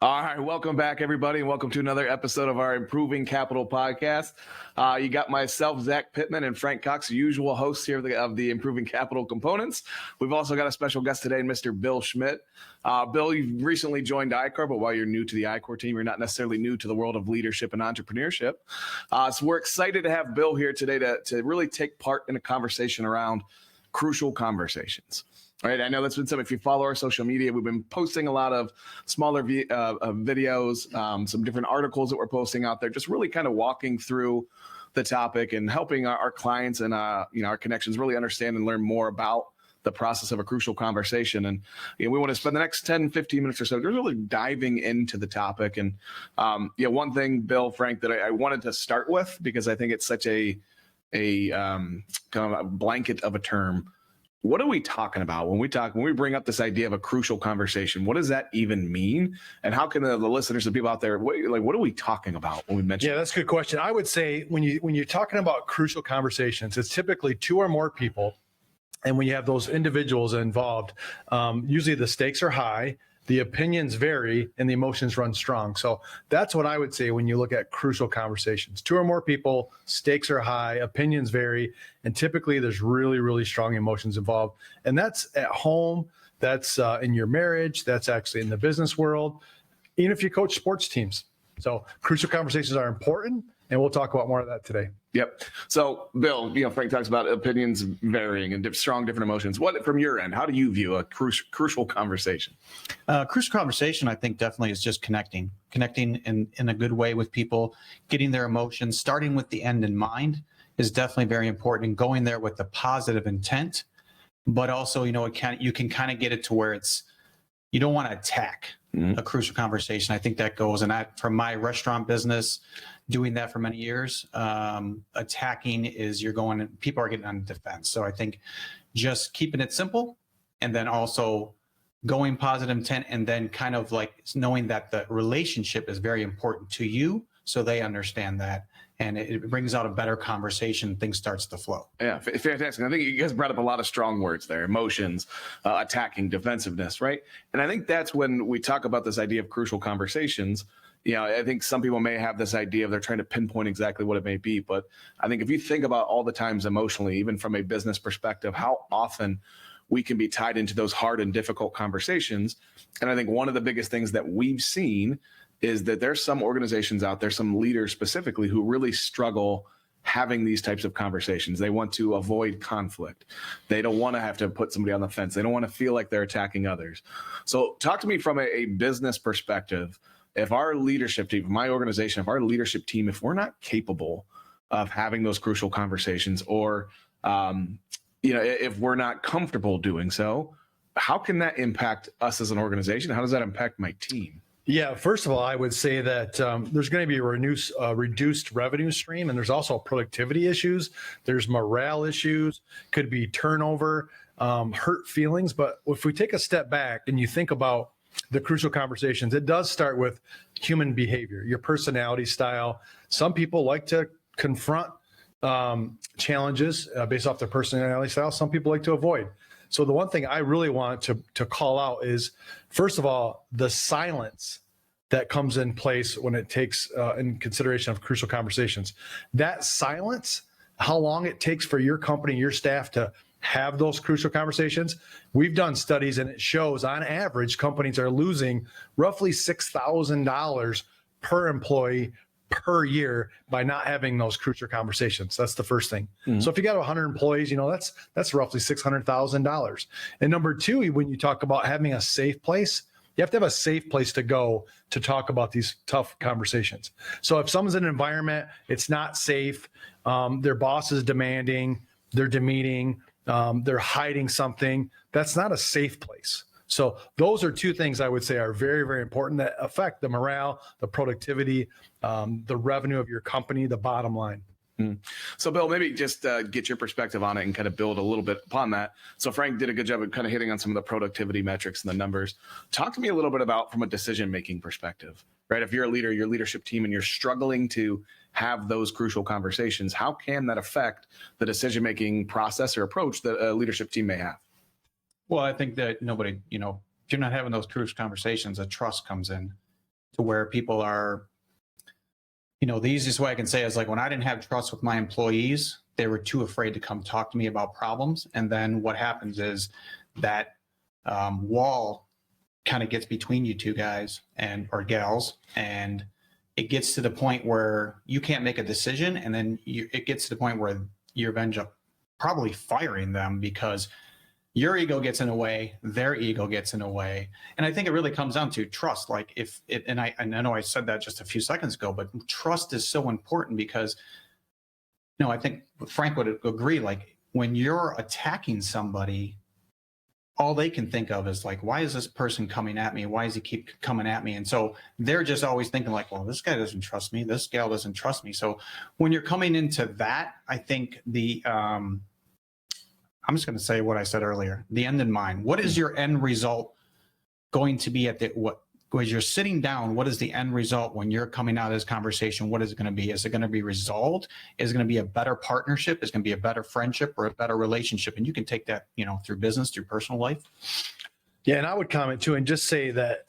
All right, welcome back, everybody, and welcome to another episode of our Improving Capital podcast. You got myself, Zach Pittman, and Frank Cox, the usual hosts here of the Improving Capital components. We've also got a special guest today, Mr. Bill Schmidt. Bill, you've recently joined ICOR, but while you're new to the ICOR team, you're not necessarily new to the world of leadership and entrepreneurship. So we're excited to have Bill here today to really take part in a conversation around crucial conversations. Right, I know that's been something. If you follow our social media, we've been posting a lot of smaller videos, some different articles that we're posting out there, just really kind of walking through the topic and helping our clients and our connections really understand and learn more about the process of a crucial conversation. And we want to spend the next 10, 15 minutes or so just really diving into the topic. And one thing, Bill, Frank, that I wanted to start with, because I think it's such a kind of a blanket of a term. What are we talking about when we bring up this idea of a crucial conversation? What does that even mean? And how can the listeners and people out there, what are we talking about when we mention? Yeah, that's a good question. I would say when you're talking about crucial conversations, it's typically two or more people. And when you have those individuals involved, usually the stakes are high, the opinions vary, and the emotions run strong. So that's what I would say when you look at crucial conversations. Two or more people, stakes are high, opinions vary, and typically there's really, really strong emotions involved. And that's at home, that's in your marriage, that's actually in the business world, even if you coach sports teams. So crucial conversations are important, and we'll talk about more of that today. Yep. So, Bill, Frank talks about opinions varying and strong different emotions. What, from your end, how do you view a crucial conversation? Crucial conversation, I think, definitely is just connecting in a good way with people, getting their emotions, starting with the end in mind is definitely very important, and going there with the positive intent. But also, you can kind of get it to where you don't want to attack a crucial conversation. I think that goes, and from my restaurant business, doing that for many years, attacking is people are getting on defense. So I think just keeping it simple, and then also going positive intent, and then kind of like knowing that the relationship is very important to you, so they understand that. And it brings out a better conversation. Things starts to flow. Yeah, fantastic. I think you guys brought up a lot of strong words there: emotions, attacking, defensiveness, right? And I think that's when we talk about this idea of crucial conversations. I think some people may have this idea of they're trying to pinpoint exactly what it may be. But I think if you think about all the times emotionally, even from a business perspective, how often we can be tied into those hard and difficult conversations. And I think one of the biggest things that we've seen is that there's some organizations out there, some leaders specifically, who really struggle having these types of conversations. They want to avoid conflict. They don't want to have to put somebody on the fence. They don't want to feel like they're attacking others. So talk to me from a business perspective. If our leadership team, my organization, if our leadership team, if we're not capable of having those crucial conversations, or if we're not comfortable doing so, how can that impact us as an organization? How does that impact my team? Yeah, first of all, I would say that there's going to be a reduced revenue stream, and there's also productivity issues. There's morale issues, could be turnover, hurt feelings. But if we take a step back and you think about the crucial conversations, it does start with human behavior, your personality style. Some people like to confront challenges based off their personality style. Some people like to avoid. So the one thing I really want to call out is, first of all, the silence that comes in place when it takes in consideration of crucial conversations. That silence, how long it takes for your company, your staff to have those crucial conversations. We've done studies, and it shows on average companies are losing roughly $6,000 per employee per year by not having those crucial conversations. That's the first thing. Mm-hmm. So if you got 100 employees, that's roughly $600,000. And number two, when you talk about having a safe place, you have to have a safe place to go to talk about these tough conversations. So if someone's in an environment, it's not safe, their boss is demanding, they're demeaning, they're hiding something, that's not a safe place. So those are two things I would say are very, very important that affect the morale, the productivity, the revenue of your company, the bottom line. So, Bill, maybe just get your perspective on it and kind of build a little bit upon that. So Frank did a good job of kind of hitting on some of the productivity metrics and the numbers. Talk to me a little bit about from a decision-making perspective, right? If you're a leader, your leadership team, and you're struggling to have those crucial conversations, how can that affect the decision-making process or approach that a leadership team may have? Well, I think that if you're not having those crucial conversations, a trust comes in. to where people are, the easiest way I can say is like when I didn't have trust with my employees, they were too afraid to come talk to me about problems. And then what happens is that wall kind of gets between you two guys or gals, and it gets to the point where you can't make a decision. And then it gets to the point where you're end up probably firing them because your ego gets in the way, their ego gets in the way. And I think it really comes down to trust. Like and I know I said that just a few seconds ago, but trust is so important because, I think Frank would agree, like when you're attacking somebody, all they can think of is like, why is this person coming at me? Why does he keep coming at me? And so they're just always thinking like, well, this guy doesn't trust me. This gal doesn't trust me. So when you're coming into that, I think I'm just going to say what I said earlier, the end in mind. What is your end result going to be as you're sitting down, what is the end result when you're coming out of this conversation? What is it going to be? Is it going to be resolved? Is it going to be a better partnership? Is it going to be a better friendship or a better relationship? And you can take that, through business, through personal life. Yeah. And I would comment too, and just say that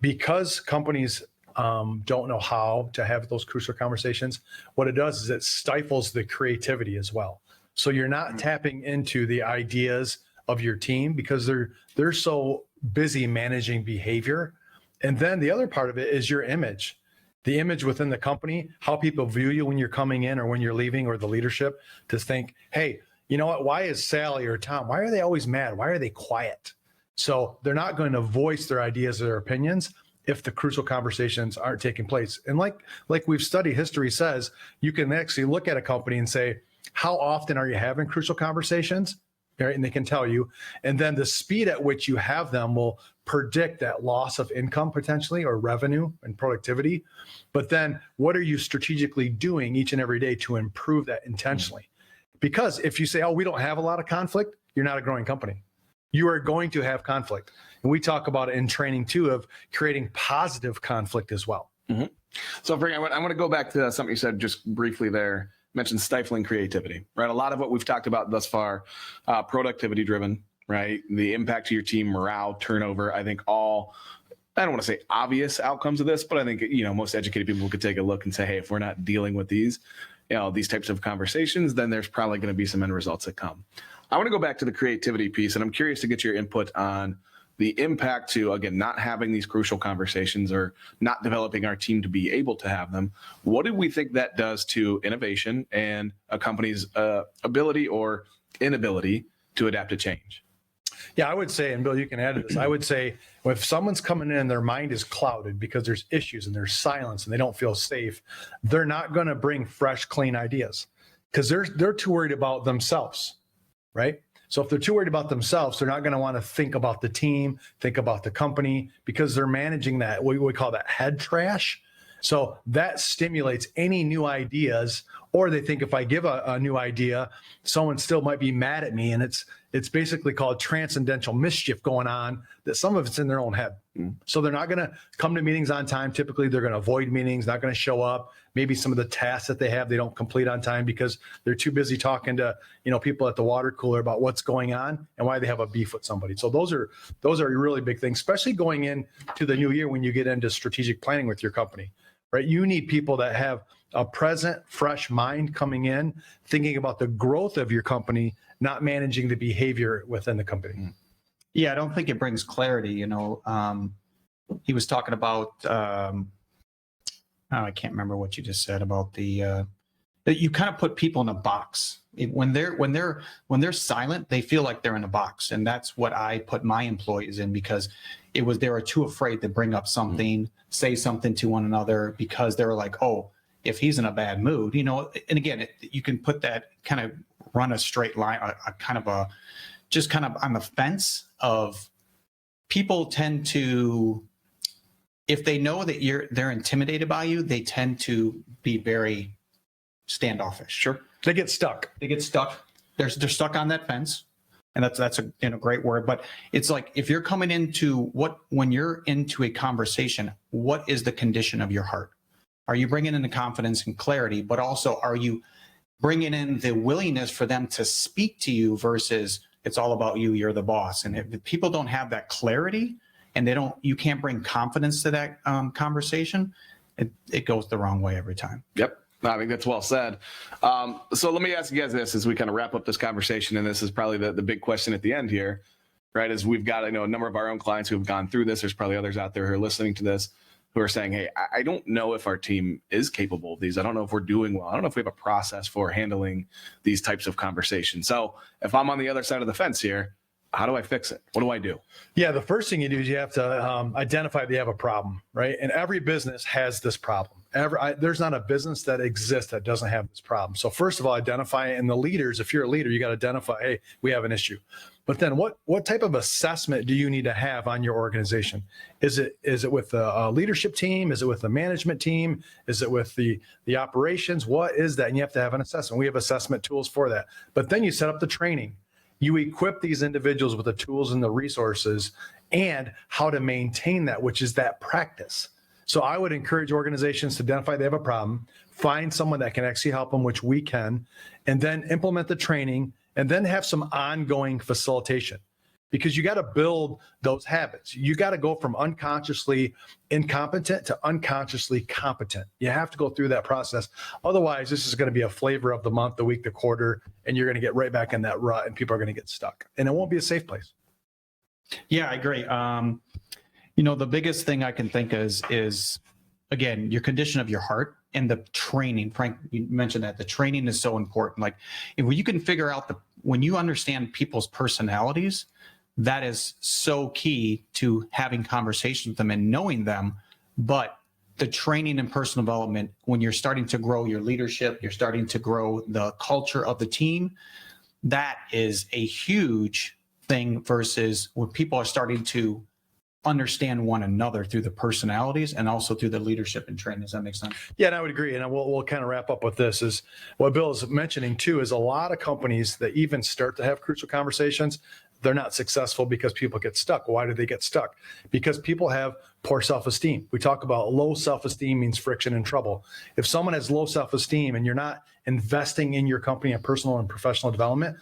because companies don't know how to have those crucial conversations, what it does is it stifles the creativity as well. So you're not tapping into the ideas of your team because they're so busy managing behavior. And then the other part of it is your image, the image within the company, how people view you when you're coming in or when you're leaving, or the leadership to think, hey, you know what? Why is Sally or Tom, why are they always mad? Why are they quiet? So they're not going to voice their ideas or their opinions if the crucial conversations aren't taking place. And like we've studied, history says, you can actually look at a company and say, how often are you having crucial conversations? Right? And they can tell you. And then the speed at which you have them will predict that loss of income potentially, or revenue and productivity. But then what are you strategically doing each and every day to improve that intentionally? Because if you say, oh, we don't have a lot of conflict, you're not a growing company. You are going to have conflict. And we talk about it in training too, of creating positive conflict as well. Mm-hmm. So Frank, I want to go back to something you said just briefly there. Mentioned stifling creativity, right? A lot of what we've talked about thus far, productivity driven, right? The impact to your team, morale, turnover. I think I don't want to say obvious outcomes of this, but I think, most educated people could take a look and say, hey, if we're not dealing with these types of conversations, then there's probably going to be some end results that come. I want to go back to the creativity piece, and I'm curious to get your input on the impact to, again, not having these crucial conversations or not developing our team to be able to have them. What do we think that does to innovation and a company's ability or inability to adapt to change? Yeah, I would say, and Bill, you can add to this, I would say if someone's coming in and their mind is clouded because there's issues and there's silence and they don't feel safe, they're not going to bring fresh, clean ideas because they're too worried about themselves, right? So if they're too worried about themselves, they're not going to want to think about the team, think about the company, because they're managing that, what we call that head trash. So that stimulates any new ideas, or they think if I give a new idea, someone still might be mad at me. And it's basically called transcendental mischief going on, that some of it's in their own head. So they're not going to come to meetings on time. Typically, they're going to avoid meetings, not going to show up. Maybe some of the tasks that they have, they don't complete on time because they're too busy talking to, people at the water cooler about what's going on and why they have a beef with somebody. So those are really big things, especially going into the new year when you get into strategic planning with your company, right? You need people that have a present, fresh mind coming in, thinking about the growth of your company, not managing the behavior within the company. Yeah, I don't think it brings clarity. He was talking about, I can't remember what you just said about that you kind of put people in a box. When they're silent, they feel like they're in a box. And that's what I put my employees in, because they were too afraid to bring up something, say something to one another, because they were like, oh, if he's in a bad mood, and again, you can put that kind of run a straight line, just kind of on the fence of people tend to, if they know that they're intimidated by you, they tend to be very standoffish. Sure. They get stuck. They're stuck on that fence. And that's a great word, but it's like, if you're coming into when you're into a conversation, what is the condition of your heart? Are you bringing in the confidence and clarity, but also are you bringing in the willingness for them to speak to you versus it's all about you, you're the boss? And if people don't have that clarity, and you can't bring confidence to that conversation, it goes the wrong way every time. Yep. I think that's well said. So let me ask you guys this as we kind of wrap up this conversation, and this is probably the big question at the end here, right? As we've got, I know, a number of our own clients who have gone through this. There's probably others out there who are listening to this who are saying, hey, I don't know if our team is capable of these. I don't know if we're doing well. I don't know if we have a process for handling these types of conversations. So if I'm on the other side of the fence here, how do I fix it? What do I do? Yeah, the first thing you do is you have to identify that you have a problem, right? And every business has this problem. There's not a business that exists that doesn't have this problem. So first of all, identify it. And the leaders, if you're a leader, you got to identify, hey, we have an issue. But then what type of assessment do you need to have on your organization? Is it with the leadership team? Is it with the management team? Is it with the operations? What is that? And you have to have an assessment. We have assessment tools for that. But then you set up the training. You equip these individuals with the tools and the resources and how to maintain that, which is that practice. So I would encourage organizations to identify they have a problem, find someone that can actually help them, which we can, and then implement the training and then have some ongoing facilitation, because you got to build those habits. You got to go from unconsciously incompetent to unconsciously competent. You have to go through that process. Otherwise, this is going to be a flavor of the month, the week, the quarter, and you're going to get right back in that rut and people are going to get stuck and it won't be a safe place. Yeah, I agree. The biggest thing I can think is again, your condition of your heart and the training. Frank, you mentioned that the training is so important. Like if you can figure out when you understand people's personalities, that is so key to having conversations with them and knowing them. But the training and personal development, when you're starting to grow your leadership, you're starting to grow the culture of the team, that is a huge thing versus when people are starting to understand one another through the personalities and also through the leadership and training. Does that make sense? Yeah, and I would agree. And we'll kind of wrap up with this is what Bill is mentioning too, is a lot of companies that even start to have crucial conversations, they're not successful because people get stuck. Why do they get stuck? Because people have poor self-esteem. We talk about low self-esteem means friction and trouble. If someone has low self-esteem and you're not investing in your company and personal and professional development,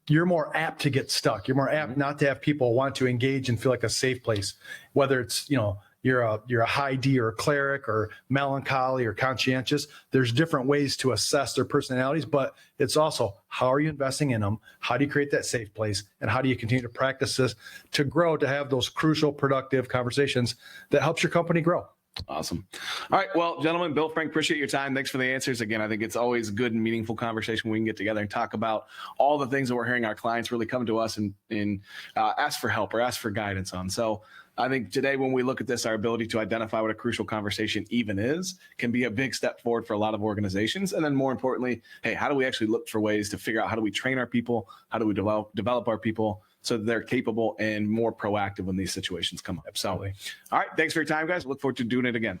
you're more apt to get stuck. You're more apt not to have people want to engage and feel like a safe place, whether it's, you're a high D or a cleric or melancholy or conscientious. There's different ways to assess their personalities, but it's also how are you investing in them? How do you create that safe place? And how do you continue to practice this to grow, to have those crucial, productive conversations that helps your company grow? Awesome. All right. Well, gentlemen, Bill, Frank, appreciate your time. Thanks for the answers. Again, I think it's always good and meaningful conversation when we can get together and talk about all the things that we're hearing our clients really come to us and ask for help or ask for guidance on. So I think today, when we look at this, our ability to identify what a crucial conversation even is can be a big step forward for a lot of organizations. And then more importantly, hey, how do we actually look for ways to figure out how do we train our people? How do we develop our people so that they're capable and more proactive when these situations come up? Absolutely. So, all right. Thanks for your time, guys. Look forward to doing it again.